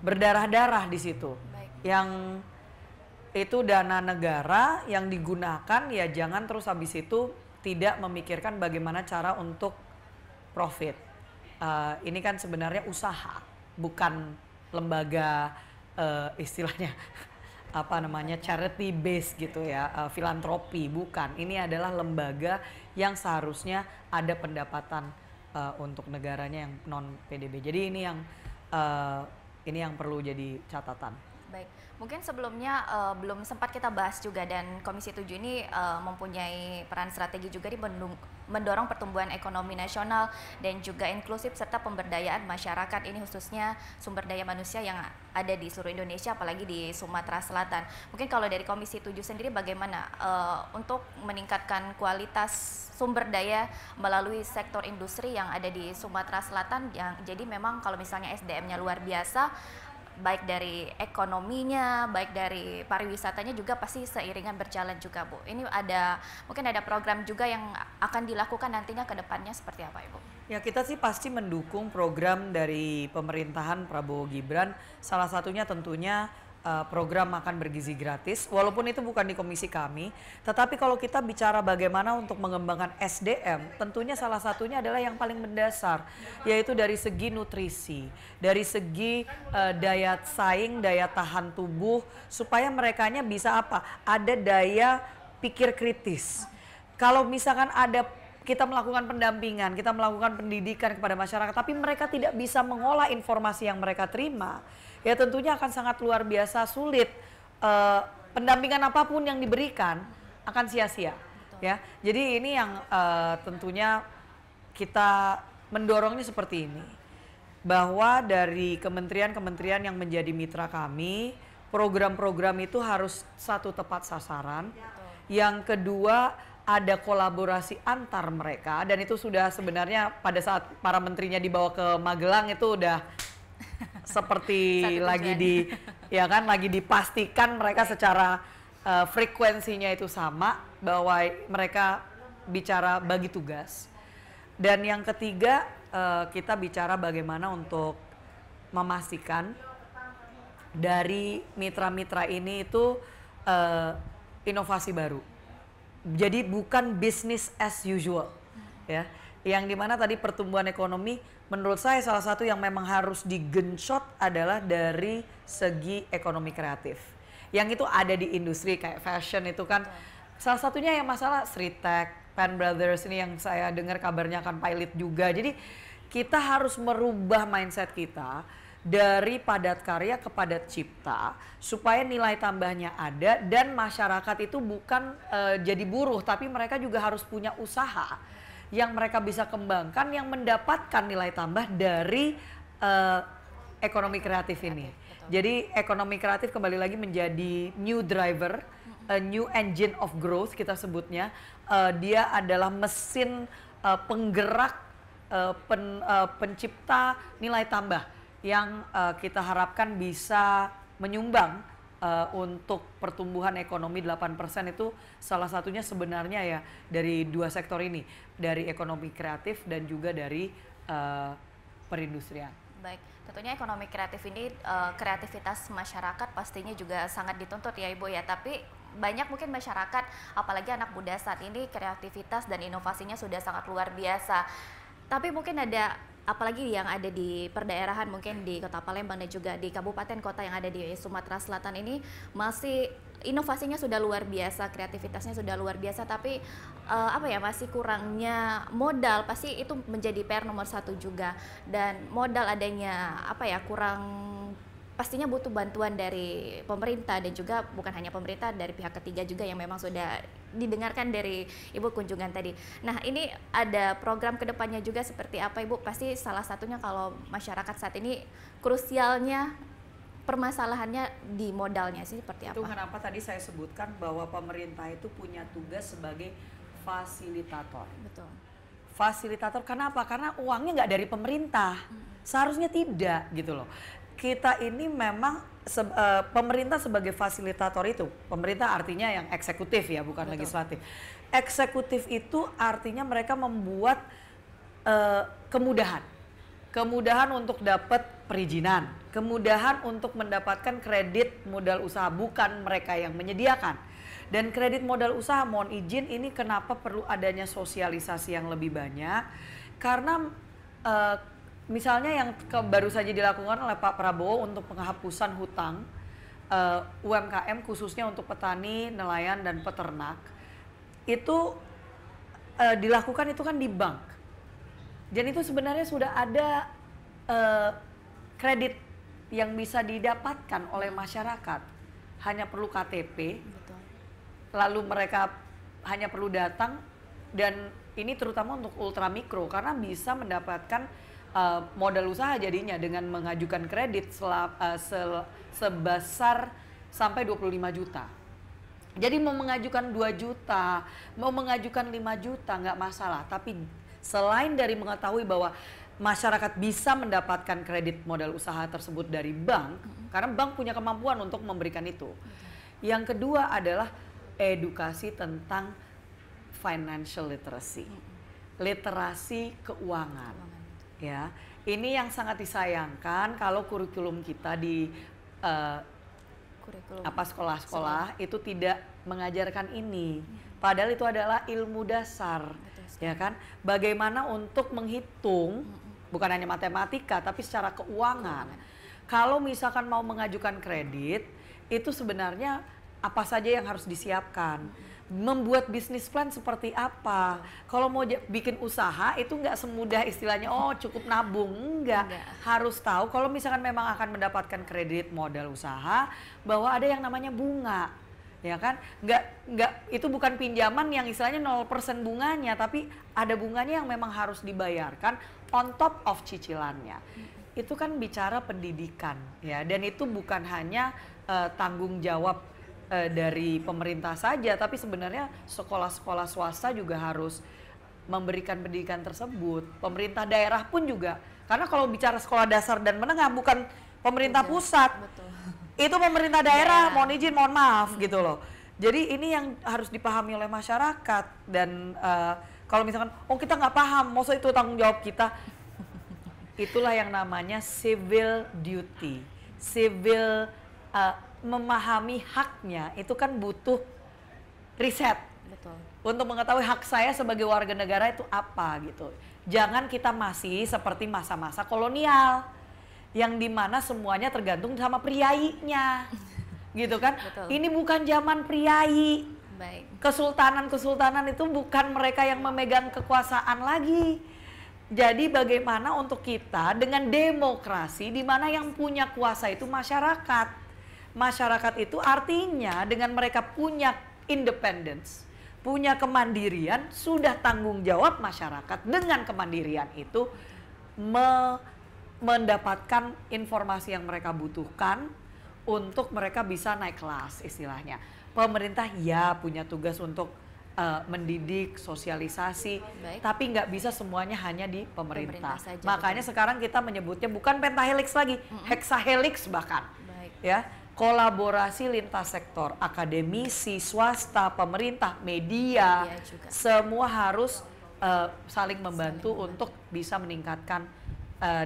berdarah-darah di situ. Baik. Yang itu dana negara yang digunakan ya jangan terus habis itu tidak memikirkan bagaimana cara untuk profit. Ini kan sebenarnya usaha, bukan lembaga istilahnya apa namanya charity base gitu ya, filantropi, bukan. Ini adalah lembaga yang seharusnya ada pendapatan untuk negaranya yang non PDB. Jadi ini yang perlu jadi catatan. Baik, mungkin sebelumnya belum sempat kita bahas juga, dan Komisi 7 ini mempunyai peran strategi juga di mendorong pertumbuhan ekonomi nasional dan juga inklusif serta pemberdayaan masyarakat, ini khususnya sumber daya manusia yang ada di seluruh Indonesia apalagi di Sumatera Selatan. Mungkin kalau dari Komisi 7 sendiri bagaimana untuk meningkatkan kualitas sumber daya melalui sektor industri yang ada di Sumatera Selatan, yang jadi memang kalau misalnya SDM-nya luar biasa, baik dari ekonominya, baik dari pariwisatanya juga pasti seiringan berjalan juga Bu. Ini mungkin ada program juga yang akan dilakukan nantinya ke depannya seperti apa Ibu? Ya kita sih pasti mendukung program dari pemerintahan Prabowo Gibran. Salah satunya tentunya program makan bergizi gratis, walaupun itu bukan di komisi kami, tetapi kalau kita bicara bagaimana untuk mengembangkan SDM, tentunya salah satunya adalah yang paling mendasar, yaitu dari segi nutrisi, dari segi daya saing, daya tahan tubuh, supaya merekanya bisa apa? Ada daya pikir kritis. kalau misalkan ada kita melakukan pendampingan, kita melakukan pendidikan kepada masyarakat, tapi mereka tidak bisa mengolah informasi yang mereka terima, ya tentunya akan sangat luar biasa sulit. Pendampingan apapun yang diberikan akan sia-sia. Ya, jadi ini yang tentunya kita mendorongnya seperti ini, bahwa dari kementerian-kementerian yang menjadi mitra kami, program-program itu harus satu, tepat sasaran. Yang kedua, ada kolaborasi antar mereka, dan itu sudah sebenarnya pada saat para menterinya dibawa ke Magelang itu udah seperti lagi lagi dipastikan mereka secara frekuensinya itu sama, bahwa mereka bicara bagi tugas. Dan yang ketiga, kita bicara bagaimana untuk memastikan dari mitra-mitra ini itu inovasi baru. Jadi bukan business as usual, ya. Yang dimana tadi pertumbuhan ekonomi, menurut saya salah satu yang memang harus digenshot adalah dari segi ekonomi kreatif. Yang itu ada di industri kayak fashion itu kan, salah satunya yang masalah Sritek, Pan Brothers ini yang saya dengar kabarnya akan pilot juga. Jadi kita harus merubah mindset kita dari padat karya ke padat cipta, supaya nilai tambahnya ada dan masyarakat itu bukan jadi buruh, tapi mereka juga harus punya usaha yang mereka bisa kembangkan, yang mendapatkan nilai tambah dari ekonomi kreatif ini. Jadi ekonomi kreatif kembali lagi menjadi new driver, a new engine of growth kita sebutnya. Dia adalah mesin penggerak, pencipta nilai tambah yang kita harapkan bisa menyumbang untuk pertumbuhan ekonomi 8% itu salah satunya sebenarnya ya dari dua sektor ini, dari ekonomi kreatif dan juga dari perindustrian. Baik, tentunya ekonomi kreatif ini kreativitas masyarakat pastinya juga sangat dituntut ya Ibu ya, tapi banyak mungkin masyarakat, apalagi anak muda saat ini kreativitas dan inovasinya sudah sangat luar biasa. Tapi mungkin ada, apalagi yang ada di perdaerahan mungkin di Kota Palembang dan juga di kabupaten kota yang ada di Sumatera Selatan ini masih inovasinya sudah luar biasa, kreativitasnya sudah luar biasa, tapi masih kurangnya modal, pasti itu menjadi PR nomor satu juga. Dan modal adanya kurang, pastinya butuh bantuan dari pemerintah dan juga bukan hanya pemerintah, dari pihak ketiga juga yang memang sudah didengarkan dari Ibu kunjungan tadi. Nah, ini ada program kedepannya juga seperti apa Ibu? Pasti salah satunya kalau masyarakat saat ini krusialnya permasalahannya di modalnya sih seperti apa? Itu kenapa tadi saya sebutkan bahwa pemerintah itu punya tugas sebagai fasilitator. Betul. Fasilitator kenapa? Karena uangnya nggak dari pemerintah. Seharusnya tidak gitu loh. Kita ini memang pemerintah sebagai fasilitator itu, pemerintah artinya yang eksekutif ya, bukan Betul. legislatif. Eksekutif itu artinya mereka membuat kemudahan untuk dapat perizinan, kemudahan untuk mendapatkan kredit modal usaha, bukan mereka yang menyediakan. Dan kredit modal usaha, mohon izin, ini kenapa perlu adanya sosialisasi yang lebih banyak, karena misalnya yang baru saja dilakukan oleh Pak Prabowo untuk penghapusan hutang UMKM khususnya untuk petani, nelayan dan peternak, itu dilakukan itu kan di bank. Dan itu sebenarnya sudah ada kredit yang bisa didapatkan oleh masyarakat. Hanya perlu KTP. Betul. Lalu mereka hanya perlu datang, dan ini terutama untuk ultramikro karena bisa mendapatkan modal usaha jadinya dengan mengajukan kredit sebesar sampai 25 juta. Jadi mau mengajukan 2 juta, mau mengajukan 5 juta nggak masalah. Tapi selain dari mengetahui bahwa masyarakat bisa mendapatkan kredit modal usaha tersebut dari bank, karena bank punya kemampuan untuk memberikan itu. Yang kedua adalah edukasi tentang financial literacy, literasi keuangan. Ya, ini yang sangat disayangkan kalau kurikulum kita di sekolah-sekolah itu tidak mengajarkan ini. Padahal itu adalah ilmu dasar, ya kan? Bagaimana untuk menghitung, bukan hanya matematika, tapi secara keuangan. Kalau misalkan mau mengajukan kredit, itu sebenarnya apa saja yang harus disiapkan. Membuat bisnis plan seperti apa. Kalau mau bikin usaha itu nggak semudah istilahnya, oh cukup nabung. Enggak. Harus tahu kalau misalkan memang akan mendapatkan kredit modal usaha, bahwa ada yang namanya bunga. Ya kan? Nggak, itu bukan pinjaman yang istilahnya 0% bunganya, tapi ada bunganya yang memang harus dibayarkan on top of cicilannya. Itu kan bicara pendidikan ya, dan itu bukan hanya tanggung jawab dari pemerintah saja, tapi sebenarnya sekolah-sekolah swasta juga harus memberikan pendidikan tersebut. Pemerintah daerah pun juga, karena kalau bicara sekolah dasar dan menengah bukan pemerintah pusat, Betul. itu pemerintah daerah, mohon izin, mohon maaf gitu loh. Jadi ini yang harus dipahami oleh masyarakat, dan kalau misalkan oh kita nggak paham, maksud itu tanggung jawab kita, itulah yang namanya civil duty, civil memahami haknya itu kan butuh riset. Betul. Untuk mengetahui hak saya sebagai warga negara itu apa gitu. Jangan kita masih seperti masa-masa kolonial yang dimana semuanya tergantung sama priainya, gitu kan? Betul. Ini bukan zaman priai. Baik. Kesultanan itu bukan mereka yang memegang kekuasaan lagi. Jadi bagaimana untuk kita dengan demokrasi di mana yang punya kuasa itu masyarakat. Masyarakat itu artinya dengan mereka punya independence, punya kemandirian, sudah tanggung jawab masyarakat dengan kemandirian itu mendapatkan informasi yang mereka butuhkan untuk mereka bisa naik kelas istilahnya. Pemerintah ya punya tugas untuk mendidik, sosialisasi, tapi nggak bisa semuanya hanya di pemerintah saja, makanya betul. Sekarang kita menyebutnya bukan pentahelix lagi, hexahelix bahkan. Baik. Ya. Kolaborasi lintas sektor, akademisi, swasta, pemerintah, media semua harus saling membantu untuk bisa meningkatkan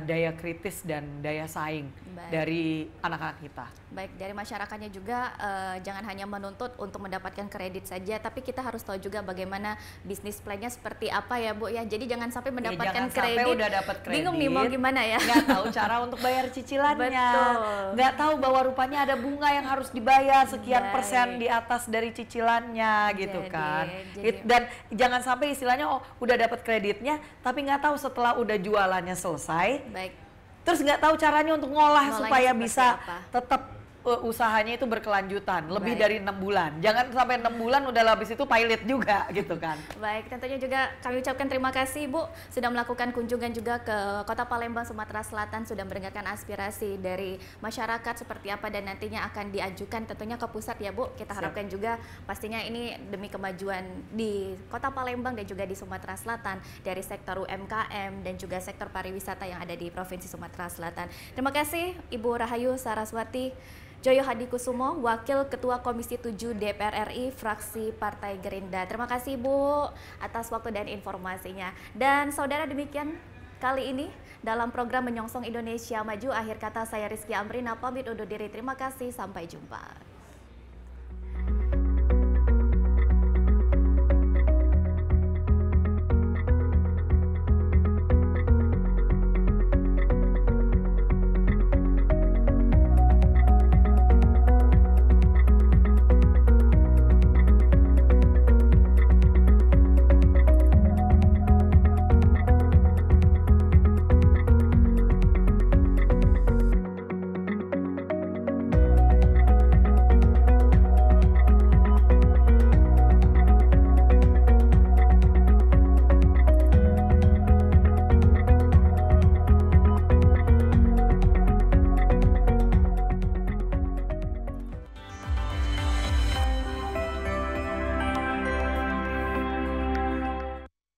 daya kritis dan daya saing dari anak-anak kita. Baik, dari masyarakatnya juga jangan hanya menuntut untuk mendapatkan kredit saja, tapi kita harus tahu juga bagaimana bisnis plan-nya seperti apa ya Bu ya. Jadi jangan sampai mendapatkan kredit, sampai udah dapat kredit, bingung nih mau gimana ya. Nggak tahu cara untuk bayar cicilannya. Betul. Nggak tahu bahwa rupanya ada bunga yang harus dibayar sekian persen di atas dari cicilannya gitu kan. Dan jangan sampai istilahnya oh udah dapat kreditnya tapi nggak tahu setelah udah jualannya selesai. Baik. Terus nggak tahu caranya untuk ngolah supaya bisa tetap usahanya itu berkelanjutan lebih dari 6 bulan. Jangan sampai 6 bulan udah habis itu pilot juga gitu kan. Baik, tentunya juga kami ucapkan terima kasih Bu sudah melakukan kunjungan juga ke Kota Palembang, Sumatera Selatan, sudah mendengarkan aspirasi dari masyarakat seperti apa dan nantinya akan diajukan tentunya ke pusat ya Bu. Kita harapkan juga pastinya ini demi kemajuan di Kota Palembang dan juga di Sumatera Selatan dari sektor UMKM dan juga sektor pariwisata yang ada di Provinsi Sumatera Selatan. Terima kasih Ibu Rahayu Saraswati Joyo Hadikusumo, Wakil Ketua Komisi 7 DPR RI, fraksi Partai Gerindra. Terima kasih Bu atas waktu dan informasinya. Dan saudara, demikian kali ini dalam program Menyongsong Indonesia Maju. Akhir kata saya Rizky Amrina pamit undur diri. Terima kasih, sampai jumpa.